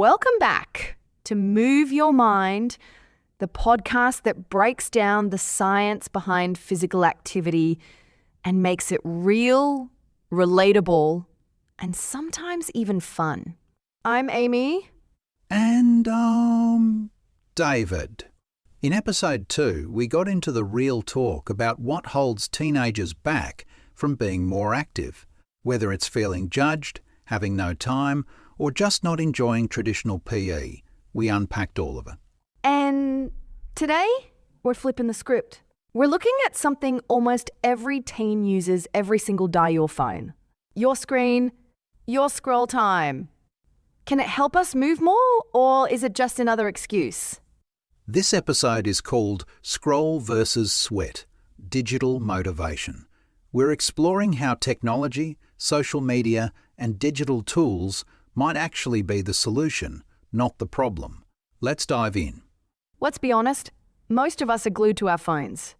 Welcome back to Move Your Mind, the podcast that breaks down the science behind physical activity and makes it real, relatable, and sometimes even fun. I'm Amy. And, David. In episode 2, we got into the real talk about what holds teenagers back from being more active, whether it's feeling judged, having no time, or just not enjoying traditional PE. We unpacked all of it. And today, we're flipping the script. We're looking at something almost every teen uses every single day: your phone. Your screen, your scroll time. Can it help us move more, or is it just another excuse? This episode is called Scroll versus Sweat, Digital Motivation. We're exploring how technology, social media, and digital tools might actually be the solution, not the problem. Let's dive in. Let's be honest, most of us are glued to our phones.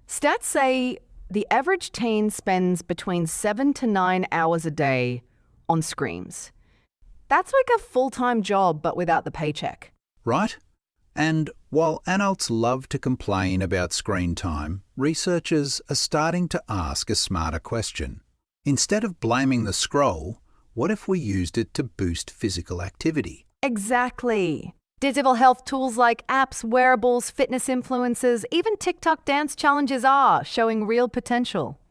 Stats say the average teen spends between 7 to 9 hours a day on screens. That's like a full-time job, but without the paycheck. Right? And while adults love to complain about screen time, researchers are starting to ask a smarter question. Instead of blaming the scroll, what if we used it to boost physical activity? Exactly. Digital health tools like apps, wearables, fitness influencers, even TikTok dance challenges are showing real potential.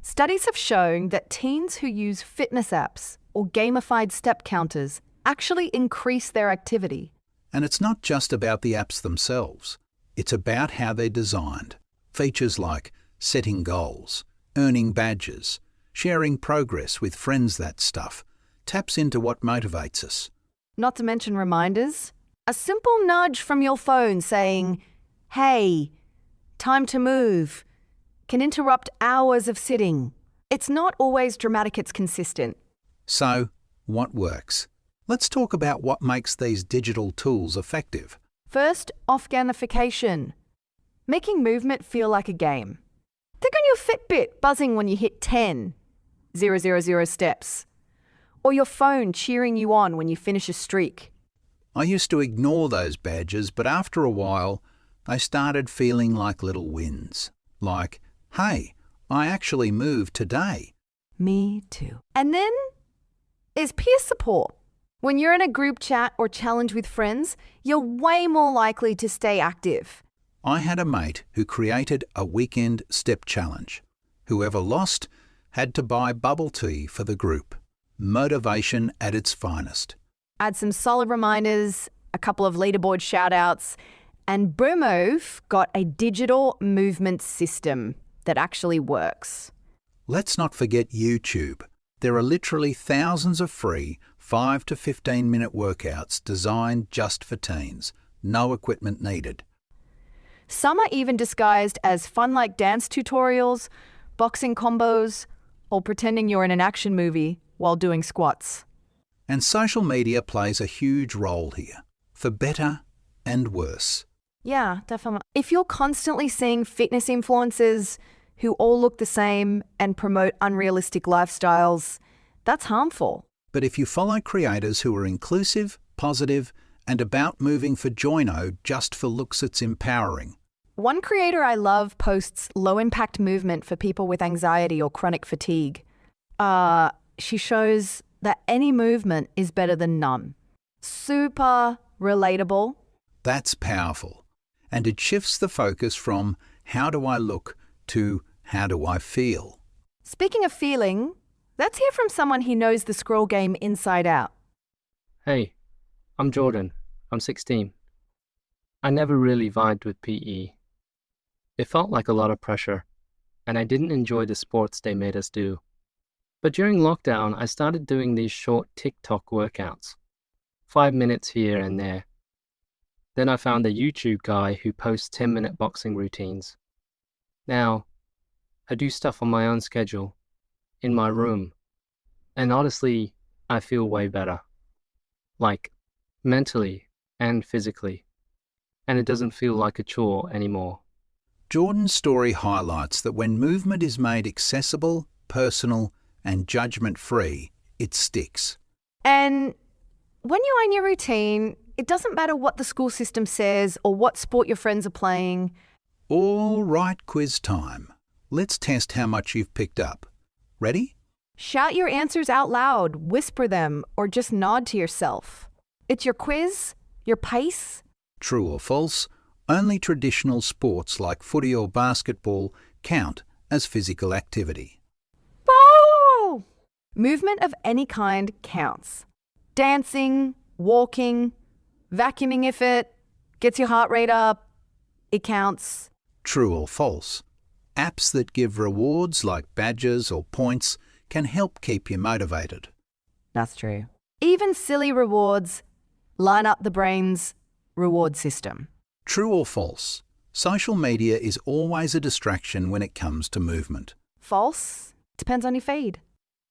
Studies have shown that teens who use fitness apps or gamified step counters actually increase their activity. And it's not just about the apps themselves. It's about how they're designed. Features like setting goals, earning badges, sharing progress with friends, that stuff, taps into what motivates us. Not to mention reminders. A simple nudge from your phone saying, "Hey, time to move," can interrupt hours of sitting. It's not always dramatic, it's consistent. So, what works? Let's talk about what makes these digital tools effective. First, off-gamification. Making movement feel like a game. Think on your Fitbit buzzing when you hit 10,000 steps. Or your phone cheering you on when you finish a streak. I used to ignore those badges, but after a while, they started feeling like little wins. Like, hey, I actually moved today. Me too. And then is peer support. When you're in a group chat or challenge with friends, you're way more likely to stay active. I had a mate who created a weekend step challenge. Whoever lost had to buy bubble tea for the group. Motivation at its finest. Add some solid reminders, a couple of leaderboard shout-outs, and Boomove got a digital movement system that actually works. Let's not forget YouTube. There are literally thousands of free 5 to 15 minute workouts designed just for teens. No equipment needed. Some are even disguised as fun-like dance tutorials, boxing combos, or pretending you're in an action movie while doing squats. And social media plays a huge role here, for better and worse. Yeah, definitely. If you're constantly seeing fitness influencers who all look the same and promote unrealistic lifestyles, that's harmful. But if you follow creators who are inclusive, positive, and about moving for joino just for looks, it's empowering. One creator I love posts low-impact movement for people with anxiety or chronic fatigue. She shows that any movement is better than none. Super relatable. That's powerful. And it shifts the focus from how do I look to how do I feel. Speaking of feeling, let's hear from someone who knows the scroll game inside out. Hey, I'm Jordan. I'm 16. I never really vibed with PE. It felt like a lot of pressure, and I didn't enjoy the sports they made us do. But during lockdown, I started doing these short TikTok workouts, 5 minutes here and there. Then I found a YouTube guy who posts 10-minute boxing routines. Now, I do stuff on my own schedule, in my room, and honestly, I feel way better. Like, mentally and physically. And it doesn't feel like a chore anymore. Jordan's story highlights that when movement is made accessible, personal, and judgment-free, it sticks. And When you're in your routine, it doesn't matter what the school system says or what sport your friends are playing. All right, quiz time. Let's test how much you've picked up. Ready? Shout your answers out loud, whisper them, or just nod to yourself. It's your quiz, your pace. True or false? Only traditional sports like footy or basketball count as physical activity. Oh! Movement of any kind counts. Dancing, walking, vacuuming if it gets your heart rate up, it counts. True or false? Apps that give rewards like badges or points can help keep you motivated. That's true. Even silly rewards line up the brain's reward system. True or false? Social media is always a distraction when it comes to movement. False? Depends on your feed.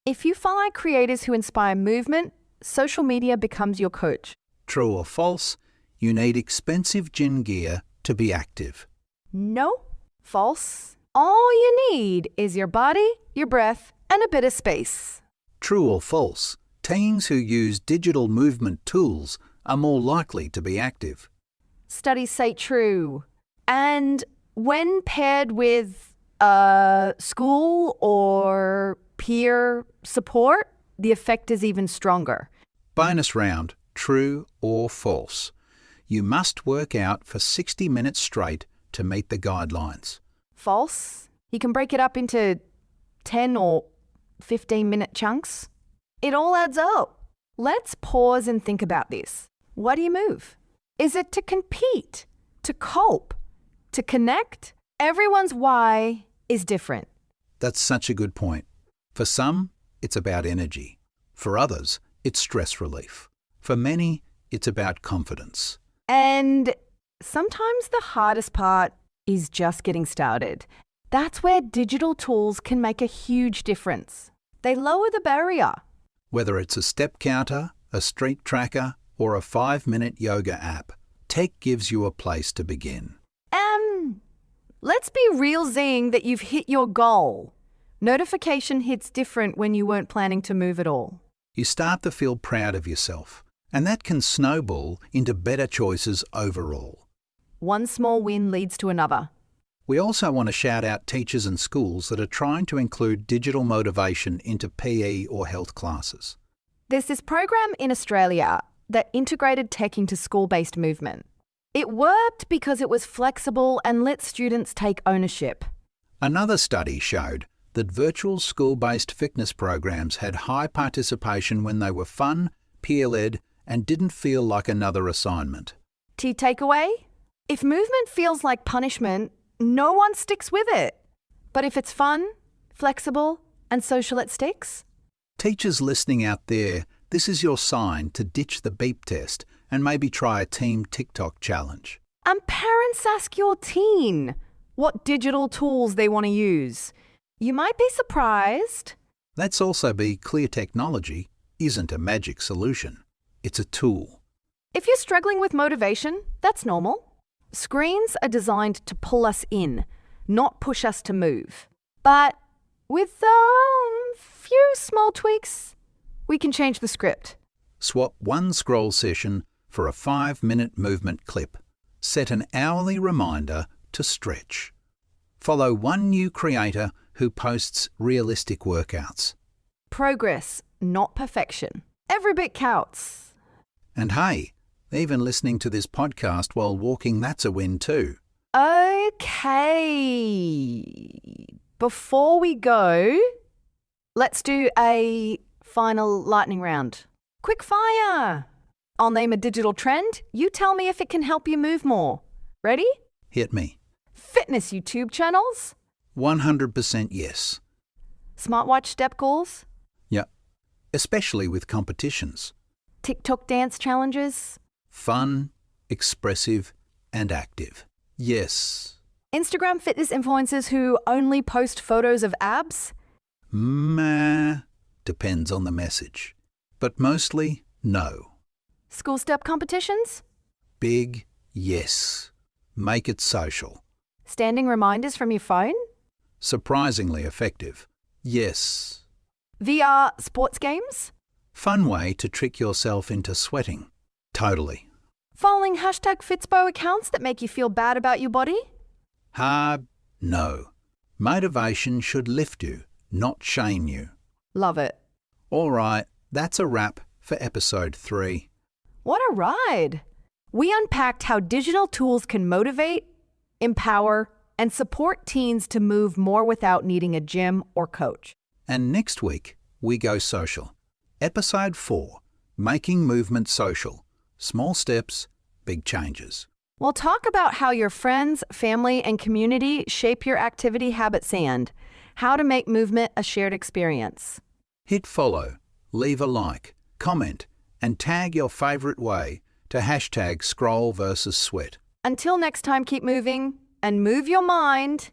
If you follow creators who inspire movement, social media becomes your coach. True or false? You need expensive gym gear to be active. No. False. All you need is your body, your breath, and a bit of space. True or false? Teens who use digital movement tools are more likely to be active. Studies say true. And when paired with school or peer support, the effect is even stronger. Bonus round, true or false? You must work out for 60 minutes straight to meet the guidelines. False. You can break it up into 10 or 15-minute chunks. It all adds up. Let's pause and think about this. Why do you move? Is it to compete? To cope? To connect? Everyone's why is different. That's such a good point. For some, it's about energy. For others, it's stress relief. For many, it's about confidence. And sometimes the hardest part is just getting started. That's where digital tools can make a huge difference. They lower the barrier. Whether it's a step counter, a street tracker, or a 5-minute yoga app, tech gives you a place to begin. Let's be real, Zing, that you've hit your goal. Notification hits different when you weren't planning to move at all. You start to feel proud of yourself, and that can snowball into better choices overall. One small win leads to another. We also want to shout out teachers and schools that are trying to include digital motivation into PE or health classes. There's this program in Australia that integrated tech into school-based movement. It worked because it was flexible and let students take ownership. Another study showed that virtual school-based fitness programs had high participation when they were fun, peer-led, and didn't feel like another assignment. Key takeaway? If movement feels like punishment, no one sticks with it. But if it's fun, flexible, and social, it sticks. Teachers listening out there, this is your sign to ditch the beep test and maybe try a team TikTok challenge. And parents ask your teen what digital tools they want to use. You might be surprised. Let's also be clear, technology isn't a magic solution. It's a tool. If you're struggling with motivation, that's normal. Screens are designed to pull us in, not push us to move. But with a few small tweaks, we can change the script. Swap one scroll session for a 5-minute movement clip. Set an hourly reminder to stretch. Follow one new creator who posts realistic workouts. Progress, not perfection. Every bit counts. And hey, even listening to this podcast while walking, that's a win too. Okay. Before we go, let's do a final lightning round. Quick fire. I'll name a digital trend. You tell me if it can help you move more. Ready? Hit me. Fitness YouTube channels. 100% yes. Smartwatch step goals. Yep. Especially with competitions. TikTok dance challenges. Fun, expressive, and active. Yes. Instagram fitness influencers who only post photos of abs. Depends on the message. But mostly, no. School step competitions. Big yes. Make it social. Standing reminders from your phone. Surprisingly effective. Yes. VR sports games. Fun way to trick yourself into sweating. Totally. Following #Fitspo accounts that make you feel bad about your body? No. Motivation should lift you, not shame you. Love it. All right, that's a wrap for episode 3. What a ride! We unpacked how digital tools can motivate, empower, and support teens to move more without needing a gym or coach. And next week, we go social. Episode 4, Making Movement Social. Small steps, big changes. We'll talk about how your friends, family, and community shape your activity habits and how to make movement a shared experience. Hit follow, leave a like, comment, and tag your favourite way to #scroll versus sweat. Until next time, keep moving and move your mind.